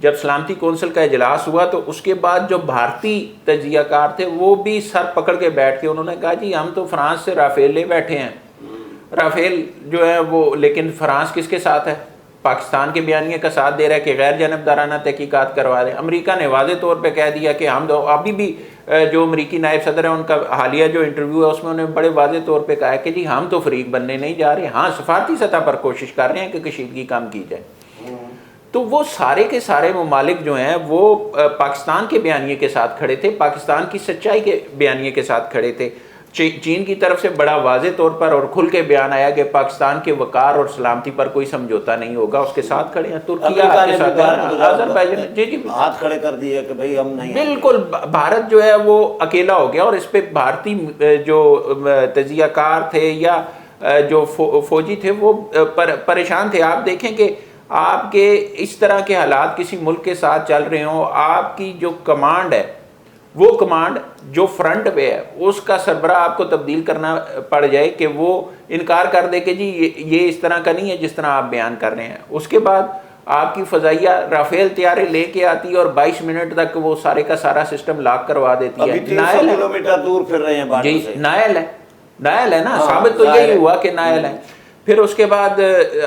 جب سلامتی کونسل کا اجلاس ہوا تو اس کے بعد جو بھارتی تجزیہ کار تھے وہ بھی سر پکڑ کے بیٹھ کے انہوں نے کہا جی ہم تو فرانس سے رافیل لے بیٹھے ہیں، رافیل جو ہے وہ، لیکن فرانس کس کے ساتھ ہے؟ پاکستان کے بیانیے کا ساتھ دے رہا ہے کہ غیر جانبدارانہ تحقیقات کروا دیں۔ امریکہ نے واضح طور پہ کہہ دیا کہ ہم ابھی بھی جو امریکی نائب صدر ہیں ان کا حالیہ جو انٹرویو ہے اس میں انہوں نے بڑے واضح طور پہ کہا ہے کہ جی ہم تو فریق بننے نہیں جا رہے، ہاں سفارتی سطح پر کوشش کر رہے ہیں کہ کشیدگی کم کی جائے۔ تو وہ سارے کے سارے ممالک جو ہیں وہ پاکستان کے بیانیے کے ساتھ کھڑے تھے، پاکستان کی سچائی کے بیانیے کے ساتھ کھڑے تھے۔ چین کی طرف سے بڑا واضح طور پر اور کھل کے بیان آیا کہ پاکستان کے وقار اور سلامتی پر کوئی سمجھوتا نہیں ہوگا، اس کے ساتھ کھڑے ہیں۔ ترکیہ کے ساتھ، آذربائیجان، جی ہاتھ کھڑے کر دیے کہ بھئی ہم نہیں، بالکل بھارت جو ہے وہ اکیلا ہو گیا، اور اس پہ بھارتی جو تجزیہ کار تھے یا جو فوجی تھے وہ پریشان تھے۔ آپ دیکھیں کہ آپ کے اس طرح کے حالات کسی ملک کے ساتھ چل رہے ہوں، آپ کی جو کمانڈ ہے وہ کمانڈ جو فرنٹ پہ ہے اس کا سربراہ آپ کو تبدیل کرنا پڑ جائے کہ وہ انکار کر دے کہ جی یہ اس طرح کا نہیں ہے جس طرح آپ بیان کر رہے ہیں، اس کے بعد آپ کی فضائیہ رافیل طیارے لے کے آتی ہے اور 22 منٹ تک وہ سارے کا سارا سسٹم لاک کروا دیتی ہے۔ ابھی 300 کلومیٹر دور پھر رہے ہیں بارڈر سے۔ نائل ہے نا، ثابت تو یہی ہوا کہ نائل ہے۔ پھر اس کے بعد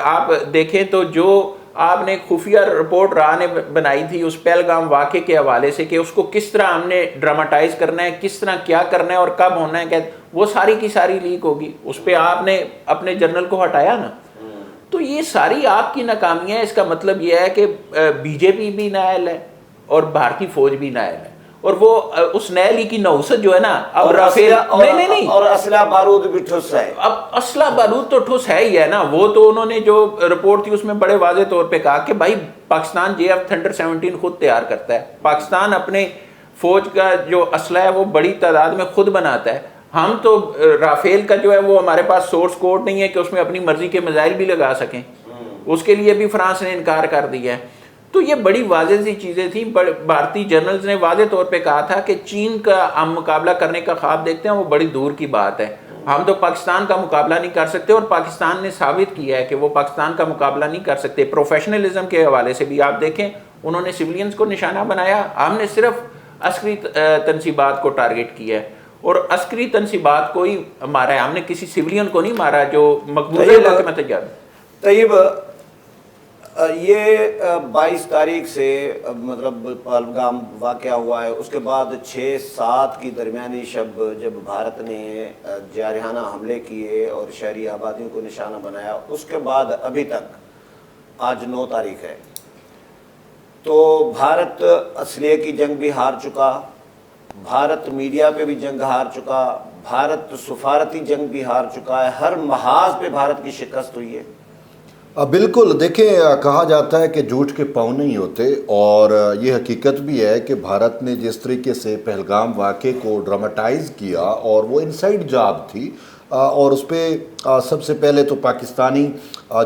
آپ دیکھیں تو جو آپ نے خفیہ رپورٹ راہ نے بنائی تھی اس پہلگام واقعے کے حوالے سے کہ اس کو کس طرح ہم نے ڈراماٹائز کرنا ہے، کس طرح کیا کرنا ہے اور کب ہونا ہے، وہ ساری کی ساری لیک ہوگی، اس پہ آپ نے اپنے جنرل کو ہٹایا نا۔ تو یہ ساری آپ کی ناکامیاں، اس کا مطلب یہ ہے کہ بی جے پی بھی نائل ہے اور بھارتی فوج بھی نائل ہے، اور وہ اس نیلی کی نوست جو ہے نا اب رافیل نہیں اور اسلحہ بارود بھی ٹھس ہے، اب اسلحہ بارود تو ٹھس ہے ہی ہے نا۔ وہ تو انہوں نے جو رپورٹ تھی اس میں بڑے واضح طور پہ کہا کہ بھائی پاکستان JF تھنڈر 17 خود تیار کرتا ہے، پاکستان اپنے فوج کا جو اسلحہ ہے وہ بڑی تعداد میں خود بناتا ہے، ہم تو رافیل کا جو ہے وہ ہمارے پاس سورس کوڈ نہیں ہے کہ اس میں اپنی مرضی کے میزائل بھی لگا سکیں، اس کے لیے بھی فرانس نے انکار کر دیا ہے۔ تو یہ بڑی واضح سی چیزیں تھیں۔ بھارتی جرنلز نے واضح طور پہ کہا تھا کہ چین کا ہم مقابلہ کرنے کا خواب دیکھتے ہیں، وہ بڑی دور کی بات ہے، ہم تو پاکستان کا مقابلہ نہیں کر سکتے، اور پاکستان نے ثابت کیا ہے کہ وہ پاکستان کا مقابلہ نہیں کر سکتے۔ پروفیشنلزم کے حوالے سے بھی آپ دیکھیں انہوں نے سولینز کو نشانہ بنایا، ہم نے صرف عسکری تنصیبات کو ٹارگٹ کیا ہے، اور عسکری تنصیبات کو ہی مارا ہے، ہم نے کسی سویلین کو نہیں مارا جو مقبوضہ علاقے میں تجارت۔ طیب، یہ 22 تاریخ سے مطلب پہلگام واقعہ ہوا ہے، اس کے بعد 6-7 کی درمیانی شب جب بھارت نے جارحانہ حملے کیے اور شہری آبادیوں کو نشانہ بنایا، اس کے بعد ابھی تک آج 9 تاریخ ہے، تو بھارت اسلحے کی جنگ بھی ہار چکا، بھارت میڈیا پہ بھی جنگ ہار چکا، بھارت سفارتی جنگ بھی ہار چکا ہے، ہر محاذ پہ بھارت کی شکست ہوئی ہے۔ بالکل، دیکھیں کہا جاتا ہے کہ جھوٹ کے پاؤں نہیں ہوتے، اور یہ حقیقت بھی ہے کہ بھارت نے جس طریقے سے پہلگام واقعے کو ڈراماٹائز کیا، اور وہ انسائیڈ جاب تھی، اور اس پہ سب سے پہلے تو پاکستانی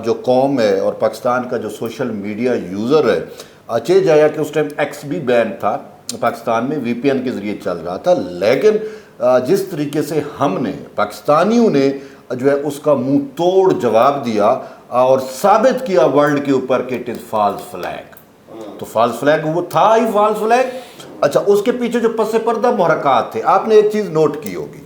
جو قوم ہے اور پاکستان کا جو سوشل میڈیا یوزر ہے، چیز جایا کہ اس ٹائم ایکس بھی بین تھا پاکستان میں، VPN کے ذریعے چل رہا تھا، لیکن جس طریقے سے ہم نے پاکستانیوں نے جو ہے اس کا منہ توڑ جواب دیا اور ثابت کیا ورلڈ کے اوپر کہ اٹ از فالس فلیگ، تو فالس فلیگ وہ تھا ہی فالس فلیگ۔ اچھا، اس کے پیچھے جو پس پردہ محرکات تھے، آپ نے ایک چیز نوٹ کی ہوگی،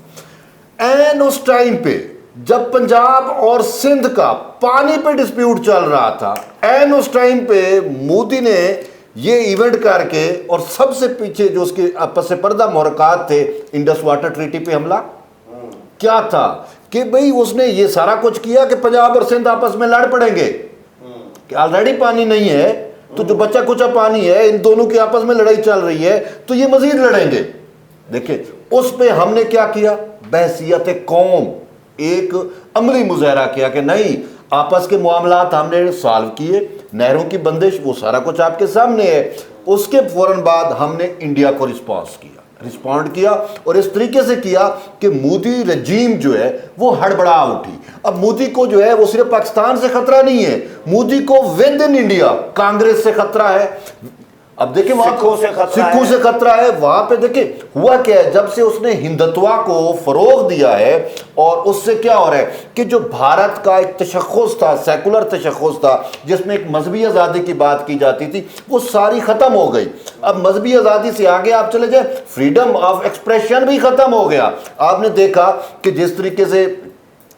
این اس ٹائم پہ جب پنجاب اور سندھ کا پانی پہ ڈسپیوٹ چل رہا تھا، این اس ٹائم پہ مودی نے یہ ایونٹ کر کے، اور سب سے پیچھے جو اس کے پس پردہ محرکات تھے، انڈس واٹر ٹریٹی پہ حملہ کیا تھا کہ بھئی اس نے یہ سارا کچھ کیا کہ پنجاب اور سندھ آپس میں لڑ پڑیں گے، کہ آلریڈی پانی نہیں ہے تو جو بچہ کچھ پانی ہے، ان دونوں کی آپس میں لڑائی چل رہی ہے تو یہ مزید لڑیں گے۔ دیکھیں اس پہ ہم نے کیا کیا، بحثیت قوم ایک عملی مظاہرہ کیا کہ نہیں، آپس کے معاملات ہم نے سالو کیے، نہروں کی بندش وہ سارا کچھ آپ کے سامنے ہے۔ اس کے فوراً بعد ہم نے انڈیا کو رسپونڈ کیا، اور اس طریقے سے کیا کہ مودی رجیم جو ہے وہ ہڑبڑا اٹھی۔ اب مودی کو جو ہے وہ صرف پاکستان سے خطرہ نہیں ہے، مودی کو ود ان انڈیا کانگریس سے خطرہ ہے، اب دیکھیں وہاں سکھوں سے خطرہ ہے وہاں پہ. دیکھیں ہوا کیا ہے, جب سے اس نے ہندتوا کو فروغ دیا ہے اور اس سے کیا ہو رہا ہے کہ جو بھارت کا ایک تشخص تھا, سیکولر تشخص تھا, جس میں ایک مذہبی آزادی کی بات کی جاتی تھی, وہ ساری ختم ہو گئی. اب مذہبی آزادی سے آگے آپ چلے جائیں, فریڈم آف ایکسپریشن بھی ختم ہو گیا. آپ نے دیکھا کہ جس طریقے سے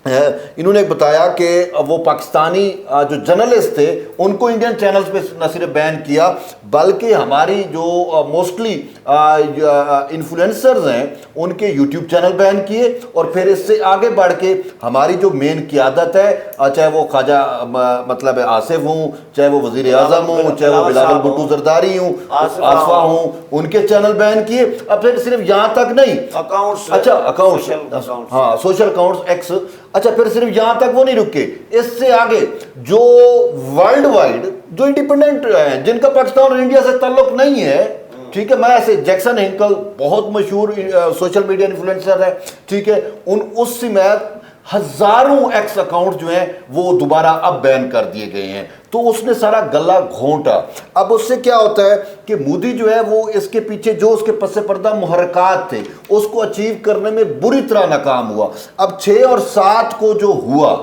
انہوں نے بتایا کہ وہ پاکستانی جو جرنلسٹ تھے ان کو انڈین چینلز پہ نہ صرف بین کیا بلکہ ہماری جو موسٹلی انفلوئنسرز ہیں ان کے یوٹیوب چینل بین کیے, اور پھر اس سے آگے بڑھ کے ہماری جو مین قیادت ہے, چاہے وہ خواجہ مطلب آصف ہوں, چاہے وہ وزیر اعظم ہوں, چاہے وہ بلاول بھٹو زرداری ہوں, آصفہ ہوں, ان کے چینل بین کیے. اب پھر صرف یہاں تک نہیں, اچھا اکاؤنٹس, ہاں سوشل اکاؤنٹس ایکس, اچھا پھر صرف یہاں تک وہ نہیں رکے, اس سے آگے جو ورلڈ وائڈ جو انڈیپینڈنٹ ہیں جن کا پاکستان اور انڈیا سے تعلق نہیں ہے, ٹھیک ہے, میں ایسے جیکسن ہنکل بہت مشہور سوشل میڈیا انفلوئنسر ہے, ٹھیک ہے, اس سے میں ہزاروں ایکس اکاؤنٹ جو ہیں وہ دوبارہ اب بین کر دیے گئے ہیں. تو اس نے سارا گلا گھونٹا. اب اس سے کیا ہوتا ہے کہ مودی جو ہے وہ اس کے پیچھے جو اس کے پس پردہ محرکات تھے اس کو اچیو کرنے میں بری طرح ناکام ہوا. اب 6 اور 7 کو جو ہوا,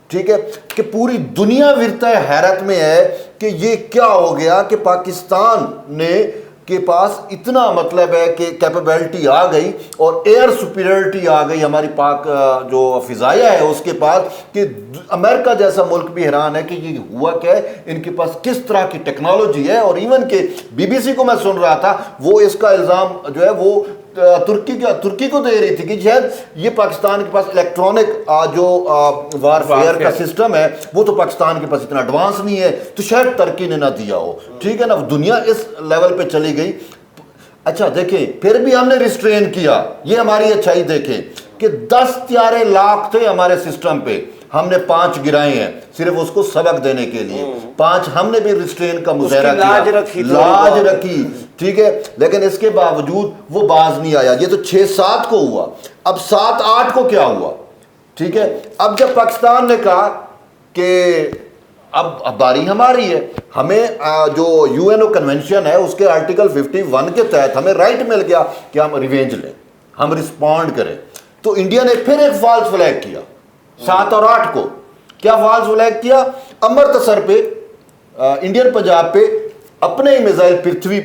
ٹھیک ہے, کہ پوری دنیا ورتہ حیرت میں ہے کہ یہ کیا ہو گیا کہ پاکستان نے کے پاس اتنا مطلب ہے کہ کیپیبلٹی آ گئی اور ایئر سپیریورٹی آ گئی ہماری پاک جو فضائیہ ہے اس کے پاس, کہ امریکہ جیسا ملک بھی حیران ہے کہ یہ ہوا کیا ہے, ان کے پاس کس طرح کی ٹیکنالوجی ہے. اور ایون کہ BBC کو میں سن رہا تھا, وہ اس کا الزام جو ہے وہ ترکی کو دے رہی تھی کہ شاید یہ پاکستان کے پاس الیکٹرانک جو وارفیئر کا سسٹم ہے وہ تو پاکستان کے پاس اتنا ایڈوانس نہیں ہے, تو شاید ترکی نے نہ دیا ہو. ٹھیک ہے نا, دنیا اس لیول پہ چلی گئی. اچھا دیکھیں پھر بھی ہم نے ریسٹرین کیا, یہ ہماری اچھائی دیکھیں کہ 10 طیارے لاکھ تھے ہمارے سسٹم پہ, ہم نے 5 گرائے ہیں صرف اس کو سبق دینے کے لیے. 5 ہم نے بھی ریسٹرین کا مظاہرہ کیا, لاج رکھی, ٹھیک ہے, لیکن اس کے باوجود وہ باز نہیں آیا. یہ تو 6-7 کو ہوا. اب 7-8 کو کیا ہوا, ٹھیک ہے. اب جب پاکستان نے کہا کہ اب باری ہماری ہے, ہمیں جو UN کنونشن ہے اس کے آرٹیکل 51 کے تحت ہمیں رائٹ مل گیا کہ ہم ریونج لیں, ہم رسپونڈ کریں, تو انڈیا نے پھر ایک فالس فلیگ کیا 7 اور 8 کو. کیا فالس فلیگ کیا؟ امرتسر پہ, انڈین پنجاب پہ اپنے ہی میزائل پرتھوی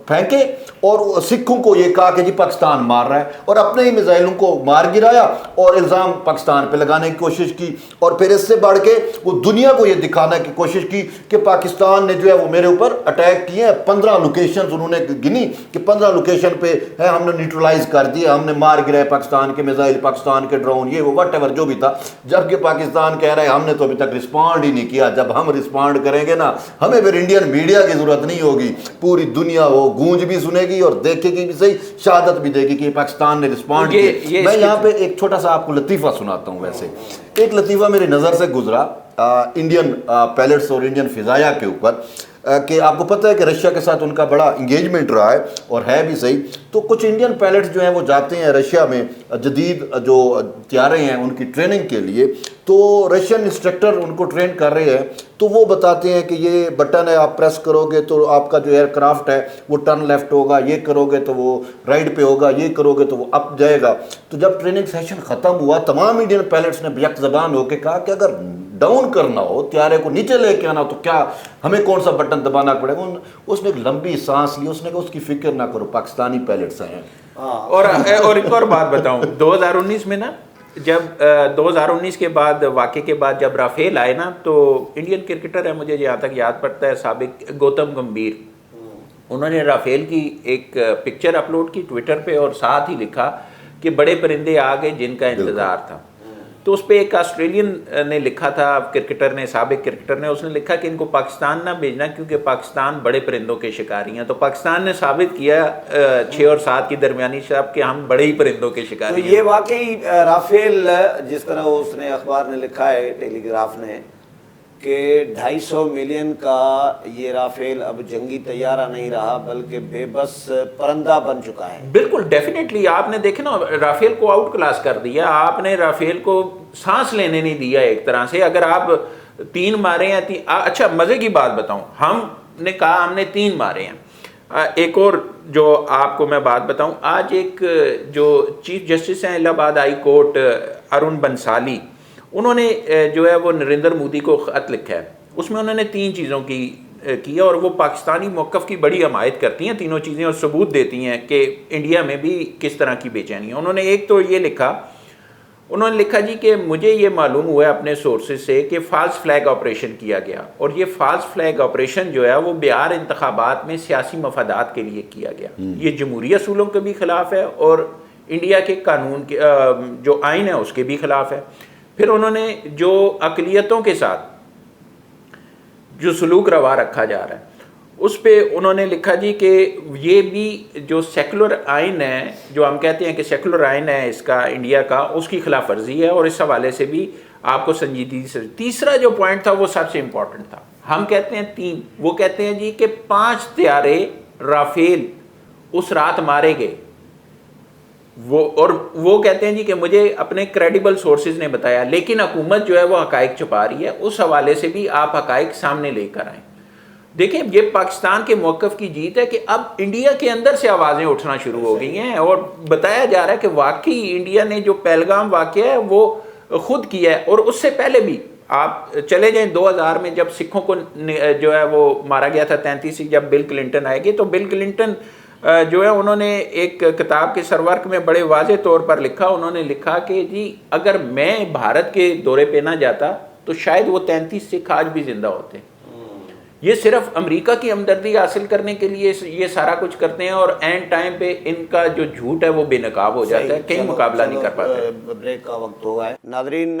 پھینکے اور سکھوں کو یہ کہا کہ جی پاکستان مار رہا ہے, اور اپنے ہی میزائلوں کو مار گرایا اور الزام پاکستان پہ لگانے کی کوشش کی. اور پھر اس سے بڑھ کے وہ دنیا کو یہ دکھانے کی کوشش کی کہ پاکستان نے جو ہے وہ میرے اوپر اٹیک کیے ہیں. 15 لوکیشنز انہوں نے گنی کہ 15 لوکیشن پہ ہے ہم نے نیوٹرلائز کر دیا, ہم نے مار گرائے پاکستان کے میزائل, پاکستان کے ڈرون, یہ وہ وٹ ایور جو بھی تھا. جبکہ پاکستان کہہ رہا ہے ہم نے تو ابھی تک رسپونڈ ہی نہیں کیا. جب ہم رسپونڈ کریں گے نا, ہمیں پھر انڈین میڈیا کی ضرورت نہیں ہوگی, پوری دنیا وہ گونج بھی سنے گی اور دیکھے گی بھی صحیح, شہادت بھی دے گی کہ پاکستان نے رسپونڈ کیا. میں یہاں پہ ایک چھوٹا سا آپ کو لطیفہ سناتا ہوں. ویسے ایک لطیفہ میری نظر سے گزرا انڈین پیلٹس اور انڈین فضائیہ کے اوپر, کہ آپ کو پتہ ہے کہ رشیا کے ساتھ ان کا بڑا انگیجمنٹ رہا ہے اور ہے بھی صحیح. تو کچھ انڈین پائلٹس جو ہیں وہ جاتے ہیں رشیا میں جدید جو طیارے ہیں ان کی ٹریننگ کے لیے, تو رشین انسٹرکٹر ان کو ٹرین کر رہے ہیں, تو وہ بتاتے ہیں کہ یہ بٹن ہے, آپ پریس کرو گے تو آپ کا جو ایئر کرافٹ ہے وہ ٹرن لیفٹ ہوگا, یہ کرو گے تو وہ رائٹ پہ ہوگا, یہ کرو گے تو وہ اپ جائے گا. تو جب ٹریننگ سیشن ختم ہوا, تمام انڈین پائلٹس نے بیک زبان ہو کے کہا کہ اگر ڈاؤن کرنا ہو, طیارے کو نیچے لے کے آنا ہو, تو کیا ہمیں کون سا بٹن دبانا پڑے گا. اس نے ایک لمبی سانس لی, اس نے کہا اس کی فکر نہ کرو, پاکستانی پائلٹس ہیں. اور ایک اور بات بتاؤں, 2019 میں نا, جب 2019 کے بعد واقعے کے بعد جب رافیل آئے نا, تو انڈین کرکٹر ہے, مجھے جہاں تک یاد پڑتا ہے سابق گوتم گمبھیر, انہوں نے رافیل کی ایک پکچر اپلوڈ کی ٹویٹر پہ اور ساتھ ہی لکھا کہ بڑے پرندے آ گئے جن کا انتظار تھا. تو اس پہ ایک آسٹریلین نے لکھا تھا, کرکٹر نے, سابق کرکٹر نے, اس نے لکھا کہ ان کو پاکستان نہ بھیجنا کیونکہ پاکستان بڑے پرندوں کے شکاری ہیں. تو پاکستان نے ثابت کیا 6 اور 7 کی درمیانی شب کہ ہم بڑے ہی پرندوں کے شکاری ہیں. تو یہ واقعی رافیل جس طرح اس نے اخبار نے لکھا ہے, ٹیلی گراف نے, کہ 250 ملین کا یہ رافیل اب جنگی طیارہ نہیں رہا بلکہ بے بس پرندہ بن چکا ہے. بالکل ڈیفینیٹلی, آپ نے دیکھا نا رافیل کو آؤٹ کلاس کر دیا, آپ نے رافیل کو سانس لینے نہیں دیا ایک طرح سے. اگر آپ 3 مارے ہیں, اچھا مزے کی بات بتاؤں, ہم نے کہا ہم نے 3 مارے ہیں۔ ایک اور جو آپ کو میں بات بتاؤں، آج ایک جو چیف جسٹس ہیں الہ آباد ہائی کورٹ ارون بنسالی، انہوں نے جو ہے وہ نریندر مودی کو خط لکھا ہے، اس میں انہوں نے 3 چیزوں کی کیا اور وہ پاکستانی موقف کی بڑی حمایت کرتی ہیں تینوں چیزیں اور ثبوت دیتی ہیں کہ انڈیا میں بھی کس طرح کی بے چینی ہے۔ انہوں نے ایک تو یہ لکھا، انہوں نے لکھا جی کہ مجھے یہ معلوم ہوا ہے اپنے سورسز سے کہ فالس فلیگ آپریشن کیا گیا، اور یہ فالس فلیگ آپریشن جو ہے وہ بہار انتخابات میں سیاسی مفادات کے لیے کیا گیا، یہ جمہوری اصولوں کے بھی خلاف ہے اور انڈیا کے قانون کے جو آئین ہے اس کے بھی خلاف ہے۔ پھر انہوں نے جو اقلیتوں کے ساتھ جو سلوک روا رکھا جا رہا ہے اس پہ انہوں نے لکھا جی کہ یہ بھی جو سیکولر آئین ہے، جو ہم کہتے ہیں کہ سیکولر آئین ہے اس کا انڈیا کا، اس کی خلاف ورزی ہے، اور اس حوالے سے بھی آپ کو سنجیدگی سے۔ تیسرا جو پوائنٹ تھا وہ سب سے امپورٹنٹ تھا، ہم کہتے ہیں 3، وہ کہتے ہیں جی کہ 5 طیارے رافیل اس رات مارے گئے، وہ کہتے ہیں جی کہ مجھے اپنے کریڈیبل سورسز نے بتایا، لیکن حکومت جو ہے وہ حقائق چھپا رہی ہے، اس حوالے سے بھی آپ حقائق سامنے لے کر آئیں۔ دیکھیں یہ پاکستان کے موقف کی جیت ہے کہ اب انڈیا کے اندر سے آوازیں اٹھنا شروع ہو گئی ہیں، اور بتایا جا رہا ہے کہ واقعی انڈیا نے جو پہلگام واقعہ ہے وہ خود کیا ہے، اور اس سے پہلے بھی آپ چلے جائیں 2000 میں جب سکھوں کو جو ہے وہ مارا گیا تھا 33 جب بل کلنٹن آئے گی، تو بل کلنٹن جو ہے انہوں نے ایک کتاب کے سرورق میں بڑے واضح طور پر لکھا، انہوں نے لکھا کہ جی اگر میں بھارت کے دورے پہ نہ جاتا تو شاید وہ 33 سکھ آج بھی زندہ ہوتے۔ یہ صرف امریکہ کی ہمدردی حاصل کرنے کے لیے یہ سارا کچھ کرتے ہیں، اور اینڈ ٹائم پہ ان کا جو جھوٹ ہے وہ بے نقاب ہو جاتا ہے، کہیں مقابلہ نہیں کر پاتے۔ بریک کا وقت ہو گیا ہے ناظرین،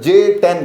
J-10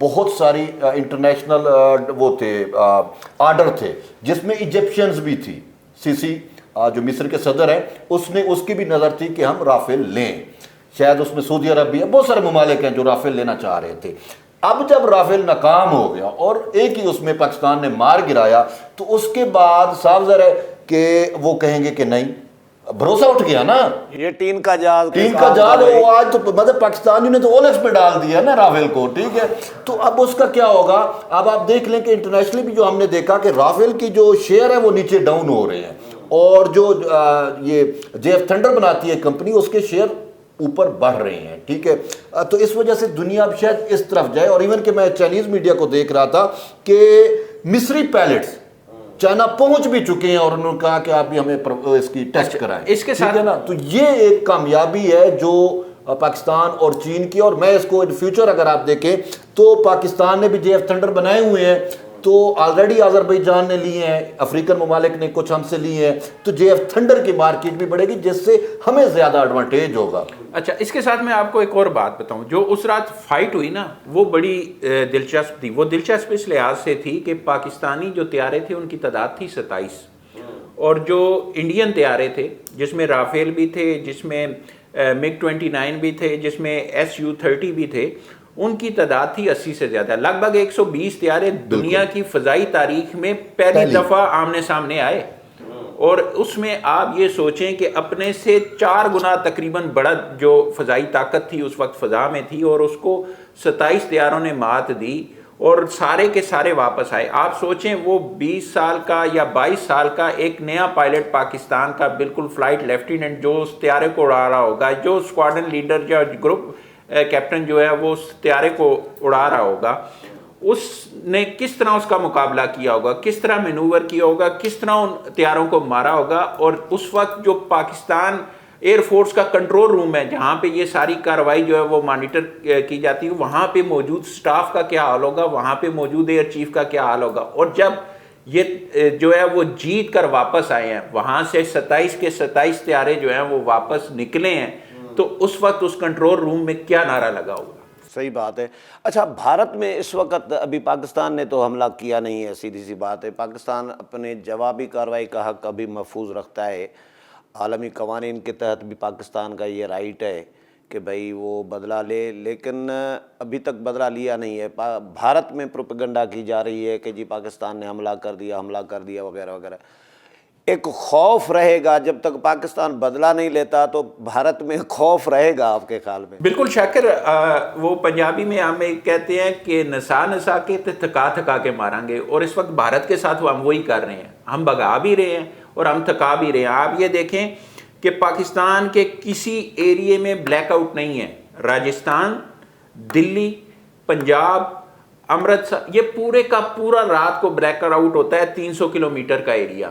بہت ساری انٹرنیشنل وہ تھے آرڈر تھے جس میں ایجپشنز بھی تھی. سیسی جو مصر کے صدر ہیں اس کی بھی نظر تھی کہ ہم رافیل لیں. شاید اس میں سعودی عرب بھی ہے, بہت سارے ممالک ہیں جو رافیل لینا چاہ رہے تھے. اب جب رافیل ناکام ہو گیا اور ایک ہی اس میں پاکستان نے مار گرایا تو اس کے بعد صاف ظاہر ہے کہ وہ کہیں گے کہ نہیں, بھروسہ اٹھ گیا نا. یہ ٹین کا جہاز وہ آج تو مطلب پاکستانیوں نے تو اولکس پہ ڈال دیا نا رافیل کو, ٹھیک ہے. تو اب اس کا کیا ہوگا؟ اب آپ دیکھ لیں کہ انٹرنیشنلی بھی جو ہم نے دیکھا کہ رافیل کی جو شیئر ہے وہ نیچے ڈاؤن ہو رہے ہیں, اور جو یہ جے ایف تھنڈر بناتی ہے کمپنی, اس کے شیئر اوپر بڑھ رہے ہیں, ٹھیک ہے. تو اس وجہ سے دنیا اب شاید اس طرف جائے. اور ایون کہ میں چائنیز میڈیا کو دیکھ رہا تھا کہ مصری پائلٹس چائنا پہنچ بھی چکے ہیں اور انہوں نے کہا کہ آپ بھی ہمیں اس کی ٹیسٹ کرائیں. اس کے ساتھ نا, تو یہ ایک کامیابی ہے جو پاکستان اور چین کی. اور میں اس کو ان فیوچر اگر آپ دیکھیں تو پاکستان نے بھی جے ایف تھنڈر بنائے ہوئے ہیں, تو آلریڈی آذربائیجان نے لیے ہیں, افریقن ممالک نے کچھ ہم سے لیے ہیں, تو جے ایف تھنڈر کی مارکیٹ بھی بڑھے گی جس سے ہمیں زیادہ ایڈوانٹیج ہوگا. اچھا, اس کے ساتھ میں آپ کو ایک اور بات بتاؤں. جو اس رات فائٹ ہوئی نا وہ بڑی دلچسپ تھی. وہ دلچسپ اس لحاظ سے تھی کہ پاکستانی جو طیارے تھے ان کی تعداد تھی 27, اور جو انڈین طیارے تھے جس میں رافیل بھی تھے, جس میں MiG 29 بھی تھے, جس میں Su-30 بھی تھے, ان کی تعداد تھی 80 سے زیادہ. لگ بھگ 120 طیارے دنیا کی فضائی تاریخ میں پہلی دفعہ آمنے سامنے آئے. اور اس میں آپ یہ سوچیں کہ اپنے سے 4 گنا تقریباً بڑا جو فضائی طاقت تھی اس وقت فضا میں تھی, اور اس کو 27 طیاروں نے مات دی اور سارے کے سارے واپس آئے. آپ سوچیں وہ 20 سال کا یا 22 سال کا ایک نیا پائلٹ پاکستان کا, بالکل فلائٹ لیفٹیننٹ, جو اس طیارے کو اڑا رہا ہوگا, جو اسکواڈرن لیڈر یا گروپ کیپٹن جو ہے وہ اس طیارے کو اڑا رہا ہوگا, اس نے کس طرح اس کا مقابلہ کیا ہوگا, کس طرح مینوور کیا ہوگا, کس طرح ان طیاروں کو مارا ہوگا. اور اس وقت جو پاکستان ایئر فورس کا کنٹرول روم ہے جہاں پہ یہ ساری کارروائی جو ہے وہ مانیٹر کی جاتی ہے, وہاں پہ موجود سٹاف کا کیا حال ہوگا, وہاں پہ موجود ایئر چیف کا کیا حال ہوگا. اور جب یہ جو ہے وہ جیت کر واپس آئے ہیں وہاں سے 27 کے 27 طیارے جو ہیں وہ واپس نکلے ہیں, تو اس وقت اس کنٹرول روم میں کیا نعرہ لگا ہوگا. صحیح بات ہے. اچھا, بھارت میں اس وقت ابھی پاکستان نے تو حملہ کیا نہیں ہے, سیدھی سی بات ہے. پاکستان اپنے جوابی کارروائی کا حق ابھی محفوظ رکھتا ہے. عالمی قوانین کے تحت بھی پاکستان کا یہ رائٹ ہے کہ بھئی وہ بدلہ لے, لیکن ابھی تک بدلہ لیا نہیں ہے. بھارت میں پروپیگنڈا کی جا رہی ہے کہ جی پاکستان نے حملہ کر دیا وغیرہ وغیرہ. ایک خوف رہے گا جب تک پاکستان بدلہ نہیں لیتا, تو بھارت میں خوف رہے گا آپ کے خیال میں؟ بالکل شاکر, وہ پنجابی میں ہمیں کہتے ہیں کہ نسا کے تھکا کے ماریں گے, اور اس وقت بھارت کے ساتھ ہم وہی کر رہے ہیں. ہم بھگا بھی رہے ہیں اور ہم تھکا بھی رہے ہیں. آپ یہ دیکھیں کہ پاکستان کے کسی ایریے میں بلیک آؤٹ نہیں ہے. راجستھان, دلی, پنجاب, امرتسر, یہ پورے کا پورا رات کو بلیک آؤٹ ہوتا ہے. 300 کلومیٹر کا ایریا,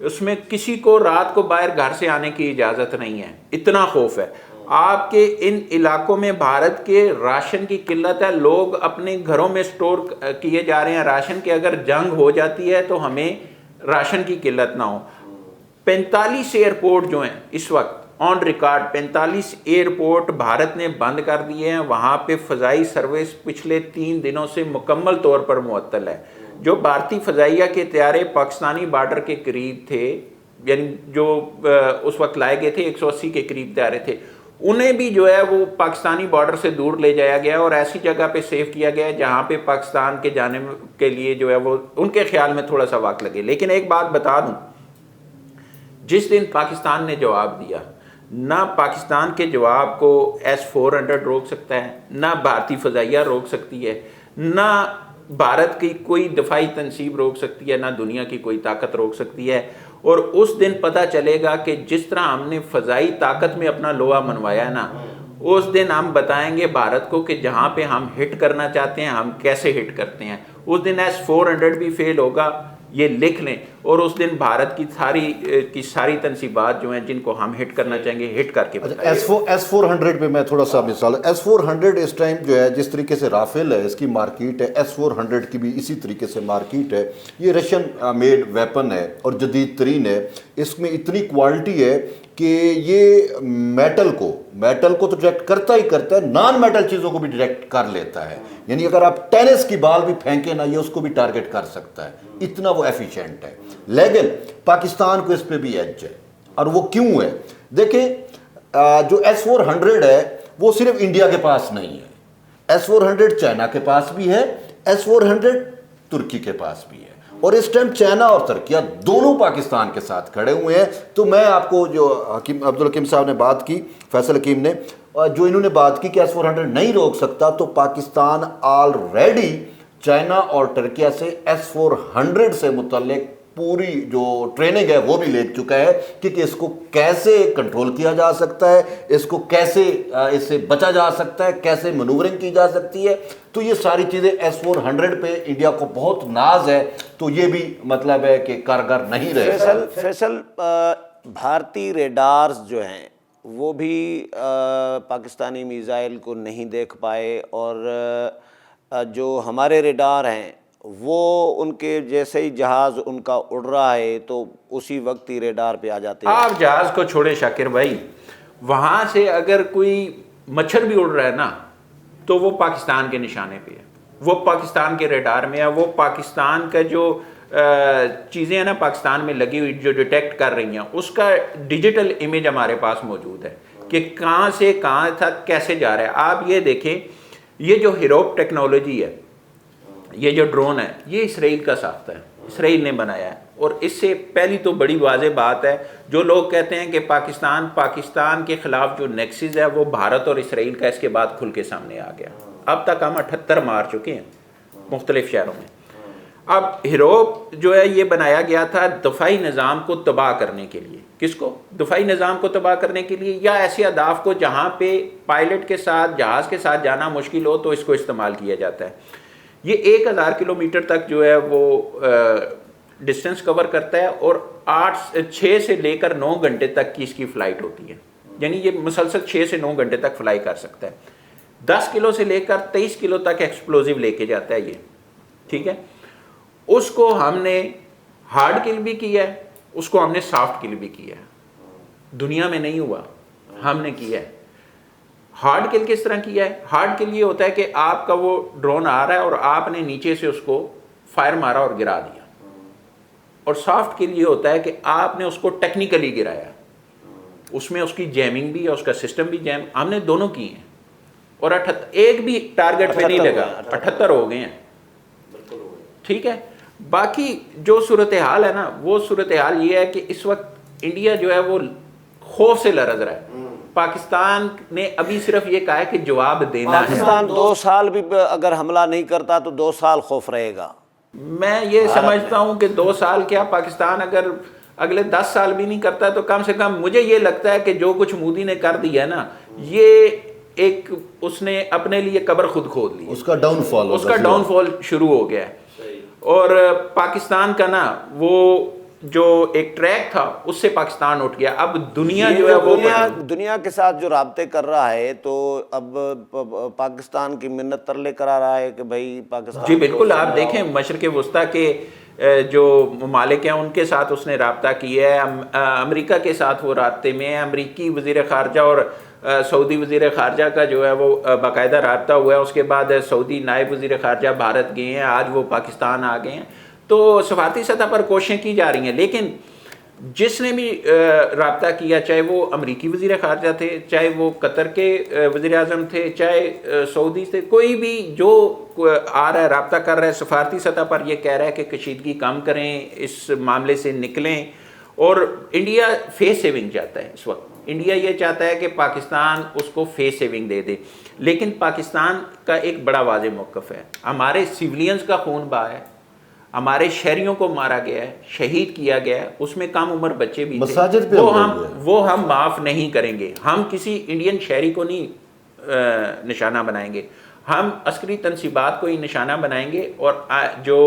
اس میں کسی کو رات کو باہر گھر سے آنے کی اجازت نہیں ہے. اتنا خوف ہے. آپ کے ان علاقوں میں بھارت کے راشن کی قلت ہے. لوگ اپنے گھروں میں سٹور کیے جا رہے ہیں راشن کے, اگر جنگ ہو جاتی ہے تو ہمیں راشن کی قلت نہ ہو. 45 ایئرپورٹ جو ہیں اس وقت آن ریکارڈ, 45 ایئرپورٹ بھارت نے بند کر دیے ہیں. وہاں پہ فضائی سروس پچھلے 3 دنوں سے مکمل طور پر معطل ہے. جو بھارتی فضائیہ کے طیارے پاکستانی بارڈر کے قریب تھے, یعنی جو اس وقت لائے گئے تھے 180 کے قریب طیارے تھے, انہیں بھی جو ہے وہ پاکستانی بارڈر سے دور لے جایا گیا اور ایسی جگہ پہ سیف کیا گیا جہاں پہ پاکستان کے جانے کے لیے جو ہے وہ ان کے خیال میں تھوڑا سا وقت لگے. لیکن ایک بات بتا دوں, جس دن پاکستان نے جواب دیا, نہ پاکستان کے جواب کو S-400 روک سکتا ہے, نہ بھارتی فضائیہ روک سکتی ہے, نہ بھارت کی کوئی دفاعی تنصیب روک سکتی ہے, نہ دنیا کی کوئی طاقت روک سکتی ہے. اور اس دن پتہ چلے گا کہ جس طرح ہم نے فضائی طاقت میں اپنا لوہا منوایا ہے نا, اس دن ہم بتائیں گے بھارت کو کہ جہاں پہ ہم ہٹ کرنا چاہتے ہیں ہم کیسے ہٹ کرتے ہیں. اس دن S-400 بھی فیل ہوگا, یہ لکھ لیں. اور اس دن بھارت کی ساری تنصیبات جو ہیں جن کو ہم ہٹ کرنا چاہیں گے ہٹ کر کے S-400 پہ میں تھوڑا سا مثال S-400 اس ٹائم جو ہے جس طریقے سے رافیل ہے اس کی مارکیٹ ہے S-400 کی بھی اسی طریقے سے مارکیٹ ہے. یہ رشین میڈ ویپن ہے اور جدید ترین ہے. اس میں اتنی کوالٹی ہے کہ یہ میٹل کو تو ڈائریکٹ کرتا ہی کرتا ہے, نان میٹل چیزوں کو بھی ڈائریکٹ کر لیتا ہے. یعنی اگر آپ ٹینس کی بال بھی پھینکیں نا یہ اس کو بھی ٹارگٹ کر سکتا ہے, اتنا وہ ایفیشینٹ ہے. لیکن پاکستان کو اس پہ بھی ایج ہے, اور وہ کیوں ہے؟ دیکھیں جو S-400 ہے وہ صرف انڈیا کے پاس نہیں ہے, S-400 چائنا کے پاس بھی ہے, S-400 ترکی کے پاس بھی ہے, اور اس ٹائم چائنا اور ترکیہ دونوں پاکستان کے ساتھ کھڑے ہوئے ہیں. تو میں آپ کو جو عبدالحکیم صاحب نے بات کی, فیصل حکیم نے, جو انہوں نے بات کی کہ S-400 نہیں روک سکتا, تو پاکستان آلریڈی چائنا اور ترکیہ سے S-400 سے متعلق پوری جو ٹریننگ ہے وہ بھی لے چکا ہے کہ اس کو کیسے کنٹرول کیا جا سکتا ہے, اس کو کیسے اس سے بچا جا سکتا ہے, کیسے منورنگ کی جا سکتی ہے. تو یہ ساری چیزیں S-400 پہ انڈیا کو بہت ناز ہے, تو یہ بھی مطلب ہے کہ کارگر نہیں رہے. فیصل بھارتی ریڈارز جو ہیں وہ بھی پاکستانی میزائل کو نہیں دیکھ پائے, اور جو ہمارے ریڈار ہیں وہ ان کے جیسے ہی جہاز ان کا اڑ رہا ہے تو اسی وقت ہی ریڈار پہ آ جاتے ہیں. آپ جہاز کو چھوڑے شاکر بھائی, وہاں سے اگر کوئی مچھر بھی اڑ رہا ہے نا تو وہ پاکستان کے نشانے پہ ہے, وہ پاکستان کے ریڈار میں ہے, وہ پاکستان کا جو چیزیں ہیں نا پاکستان میں لگی ہوئی جو ڈیٹیکٹ کر رہی ہیں اس کا ڈیجیٹل امیج ہمارے پاس موجود ہے کہ کہاں سے کہاں تک کیسے جا رہا ہے. آپ یہ دیکھیں, یہ جو ہیروپ ٹیکنالوجی ہے, یہ جو ڈرون ہے, یہ اسرائیل کا ساختہ ہے, اسرائیل نے بنایا ہے. اور اس سے پہلی تو بڑی واضح بات ہے, جو لوگ کہتے ہیں کہ پاکستان کے خلاف جو نیکسز ہے وہ بھارت اور اسرائیل کا اس کے بعد کھل کے سامنے آ گیا. اب تک ہم 78 مار چکے ہیں مختلف شہروں میں. اب ہیروپ جو ہے یہ بنایا گیا تھا دفاعی نظام کو تباہ کرنے کے لیے. کس کو؟ دفاعی نظام کو تباہ کرنے کے لیے, یا ایسے اہداف کو جہاں پہ پائلٹ کے ساتھ جہاز کے ساتھ جانا مشکل ہو تو اس کو استعمال کیا جاتا ہے. یہ 1000 کلومیٹر تک جو ہے وہ ڈسٹنس کور کرتا ہے, اور 6 سے لے کر 9 گھنٹے تک کی اس کی فلائٹ ہوتی ہے. یعنی یہ مسلسل 6 سے 9 گھنٹے تک فلائی کر سکتا ہے. 10 کلو سے لے کر 23 کلو تک ایکسپلوزیو لے کے جاتا ہے یہ, ٹھیک ہے. اس کو ہم نے ہارڈ کل بھی کیا ہے, اس کو ہم نے سافٹ کل بھی کیا ہے. دنیا میں نہیں ہوا, ہم نے کیا ہے. ہارڈ کل کس طرح کیا ہے؟ ہارڈ کل یہ ہوتا ہے کہ آپ کا وہ ڈرون آ رہا ہے اور آپ نے نیچے سے اس کو فائر مارا اور گرا دیا. اور سافٹ کل یہ ہوتا ہے کہ آپ نے اس کو ٹیکنیکلی گرایا, اس میں اس کی جیمنگ بھی ہے, اس کا سسٹم بھی جیم. ہم نے دونوں کی ہیں, اور ایک بھی ٹارگٹ پہ نہیں لگا. 78 ہو گئے ہیں, ٹھیک ہے. باقی جو صورتحال ہے نا, وہ صورتحال یہ ہے کہ اس وقت انڈیا جو ہے وہ خوف سے لرز رہا ہے. پاکستان نے ابھی صرف یہ کہا ہے کہ جواب دینا ہے. پاکستان 2 سال بھی اگر حملہ نہیں کرتا تو 2 سال خوف رہے گا. میں یہ سمجھتا ہوں کہ 2 سال کیا, پاکستان اگر اگلے 10 سال بھی نہیں کرتا تو کم سے کم مجھے یہ لگتا ہے کہ جو کچھ مودی نے کر دیا ہے نا, یہ ایک اس نے اپنے لیے قبر خود کھود لی. اس کا ڈاؤن فال شروع ہو گیا ہے. اور پاکستان کا نا وہ جو ایک ٹریک تھا اس سے پاکستان اٹھ گیا. اب دنیا جو ہے وہ دنیا کے ساتھ جو رابطے کر رہا ہے, تو اب پاکستان کی منت ترلے کرا رہا ہے کہ بھائی پاکستان. جی بالکل, آپ دیکھیں مشرق وسطیٰ کے جو ممالک ہیں ان کے ساتھ اس نے رابطہ کیا ہے. امریکہ کے ساتھ وہ رابطے میں ہے. امریکی وزیر خارجہ اور سعودی وزیر خارجہ کا جو ہے وہ باقاعدہ رابطہ ہوا ہے. اس کے بعد سعودی نائب وزیر خارجہ بھارت گئے ہیں, آج وہ پاکستان آ گئے ہیں. تو سفارتی سطح پر کوششیں کی جا رہی ہیں, لیکن جس نے بھی رابطہ کیا, چاہے وہ امریکی وزیر خارجہ تھے, چاہے وہ قطر کے وزیر اعظم تھے, چاہے سعودی تھے, کوئی بھی جو آ رہا ہے رابطہ کر رہا ہے سفارتی سطح پر, یہ کہہ رہا ہے کہ کشیدگی کم کریں, اس معاملے سے نکلیں. اور انڈیا فیس سیونگ چاہتا ہے. اس وقت انڈیا یہ چاہتا ہے کہ پاکستان اس کو فیس سیونگ دے دے, لیکن پاکستان کا ایک بڑا واضح موقف ہے. ہمارے سیولینز کا خون بہا ہے, ہمارے شہریوں کو مارا گیا ہے, شہید کیا گیا ہے, اس میں کم عمر بچے بھی تھے, وہ ہم معاف نہیں کریں گے. ہم کسی انڈین شہری کو نہیں نشانہ بنائیں گے. ہم عسکری تنصیبات کو ہی نشانہ بنائیں گے، اور جو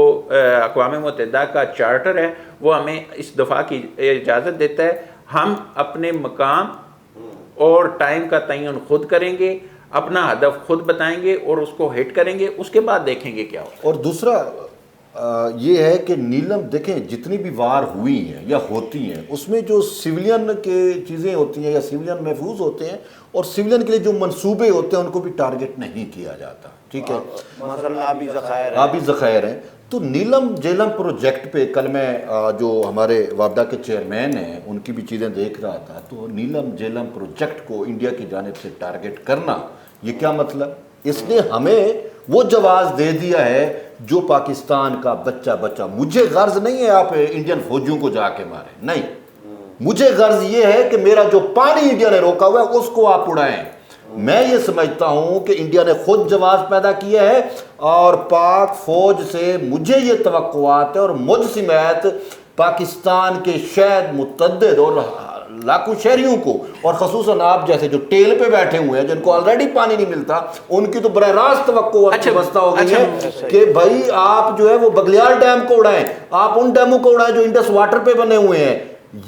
اقوام متحدہ کا چارٹر ہے وہ ہمیں اس دفاع کی اجازت دیتا ہے، ہم اپنے مقام اور ٹائم کا تعین خود کریں گے، اپنا ہدف خود بتائیں گے اور اس کو ہٹ کریں گے، اس کے بعد دیکھیں گے کیا ہوگا۔ اور دوسرا یہ ہے کہ نیلم دیکھیں جتنی بھی وار ہوئی ہیں یا ہوتی ہیں اس میں جو سویلین کے چیزیں ہوتی ہیں یا سویلین محفوظ ہوتے ہیں اور سویلین کے لیے جو منصوبے ہوتے ہیں ان کو بھی ٹارگٹ نہیں کیا جاتا، ٹھیک ہے، مثلا آبی ذخائر آبی ذخائر ہیں۔ تو نیلم جیلم پروجیکٹ پہ کل میں جو ہمارے وابڈا کے چیئرمین ہیں ان کی بھی چیزیں دیکھ رہا تھا، تو نیلم جیلم پروجیکٹ کو انڈیا کی جانب سے ٹارگٹ کرنا یہ کیا مطلب؟ اس نے ہمیں وہ جواز دے دیا ہے جو پاکستان کا بچہ مجھے غرض نہیں ہے آپ انڈین فوجیوں کو جا کے ماریں، نہیں، مجھے غرض یہ ہے کہ میرا جو پانی انڈیا نے روکا ہوا ہے اس کو آپ اڑائیں۔ میں یہ سمجھتا ہوں کہ انڈیا نے خود جواز پیدا کیا ہے اور پاک فوج سے مجھے یہ توقعات ہے اور مجھ سمیت پاکستان کے شاید متعدد اور لاکھوں شہریوں کو، اور خصوصاً آپ جیسے جو ٹیل پہ بیٹھے ہوئے ہیں جن کو آلریڈی پانی نہیں ملتا، ان کی تو براہ راست توقع وابستہ ہو گئی ہے کہ بھائی آپ جو ہے وہ بگلیار ڈیم کو اڑائیں، آپ ان ڈیموں کو اڑائیں جو انڈس واٹر پہ بنے ہوئے ہیں۔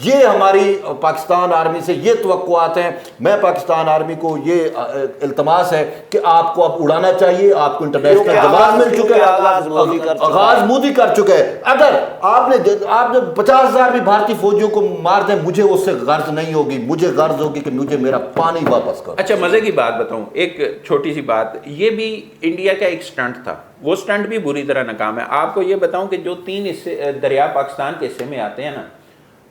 یہ ہماری پاکستان آرمی سے یہ توقعات ہیں۔ میں پاکستان آرمی کو یہ التماس ہے کہ آپ کو اب اڑانا چاہیے، آپ کو انٹرنیشنل جواز مل چکا ہے، آغاز مودی کر چکا ہے۔ اگر آپ نے 50,000 بھی بھارتی فوجیوں کو مار دیں، مجھے اس سے غرض نہیں ہوگی، مجھے غرض ہوگی کہ مجھے میرا پانی واپس کرو۔ اچھا مزے کی بات بتاؤں، ایک چھوٹی سی بات، یہ بھی انڈیا کا ایک سٹنٹ تھا، وہ سٹنٹ بھی بری طرح ناکام ہے۔ آپ کو یہ بتاؤں کہ جو 3 حصے دریا پاکستان کے حصے میں آتے ہیں نا،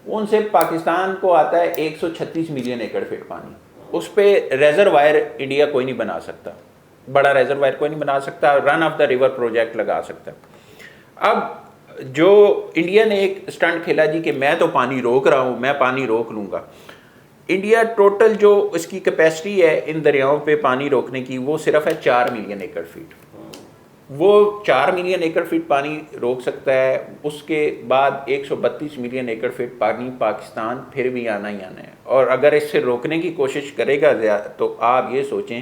ان سے پاکستان کو آتا ہے 136 ملین ایکڑ فٹ پانی، اس پہ ریزروائر انڈیا کوئی نہیں بنا سکتا، بڑا ریزروائر کوئی نہیں بنا سکتا، رن آف دا ریور پروجیکٹ لگا سکتا۔ اب جو انڈیا نے ایک سٹنٹ کھیلا جی کہ میں تو پانی روک رہا ہوں، میں پانی روک لوں گا۔ انڈیا ٹوٹل جو اس کی کیپیسٹی ہے ان دریاؤں پہ پانی روکنے کی وہ صرف ہے 4 ملین ایکڑ فٹ، وہ 4 ملین ایکڑ فٹ پانی روک سکتا ہے، اس کے بعد 132 ملین ایکڑ فٹ پانی پاکستان پھر بھی آنا ہی آنا ہے، اور اگر اس سے روکنے کی کوشش کرے گا تو آپ یہ سوچیں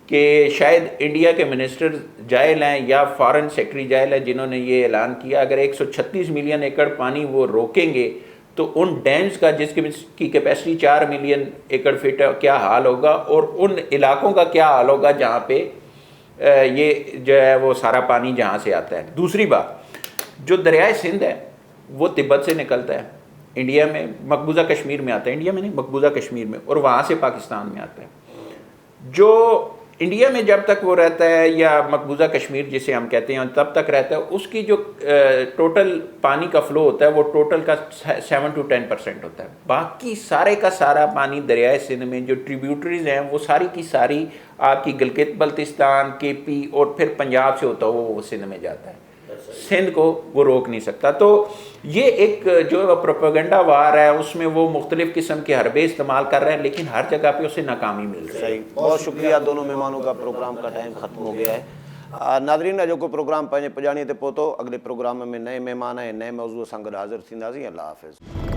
کہ شاید انڈیا کے منسٹر جائل ہیں یا فارن سیکٹری جائل ہیں جنہوں نے یہ اعلان کیا، اگر 136 ملین ایکڑ پانی وہ روکیں گے تو ان ڈیمز کا جس کی کیپیسٹی 4 ملین ایکڑ فٹ ہے کیا حال ہوگا، اور ان علاقوں کا کیا حال ہوگا جہاں پہ یہ جو ہے وہ سارا پانی جہاں سے آتا ہے۔ دوسری بات، جو دریائے سندھ ہے وہ تبت سے نکلتا ہے، انڈیا میں مقبوضہ کشمیر میں آتا ہے، انڈیا میں نہیں مقبوضہ کشمیر میں، اور وہاں سے پاکستان میں آتا ہے۔ جو انڈیا میں جب تک وہ رہتا ہے یا مقبوضہ کشمیر جسے ہم کہتے ہیں تب تک رہتا ہے، اس کی جو ٹوٹل پانی کا فلو ہوتا ہے وہ ٹوٹل کا 7 to 10% ہوتا ہے۔ باقی سارے کا سارا پانی دریائے سندھ میں جو ٹریبیوٹریز ہیں وہ ساری کی ساری آپ کی گلگت بلتستان، کے پی اور پھر پنجاب سے ہوتا ہے وہ سندھ میں جاتا ہے، سندھ کو وہ روک نہیں سکتا۔ تو یہ ایک جو پروپیگنڈا وار ہے اس میں وہ مختلف قسم کے حربے استعمال کر رہے ہیں، لیکن ہر جگہ پہ اسے ناکامی مل رہی ہے۔ صحیح، بہت شکریہ دونوں مہمانوں کا، پروگرام کا ٹائم ختم ہو گیا ہے۔ ناظرین جو کو پروگرام پنجے پجانے تے پوتو، اگلے پروگرام میں نئے مہمان ہیں، نئے موضوع سان گڈ حاضر تھیندا سی۔ اللہ حافظ۔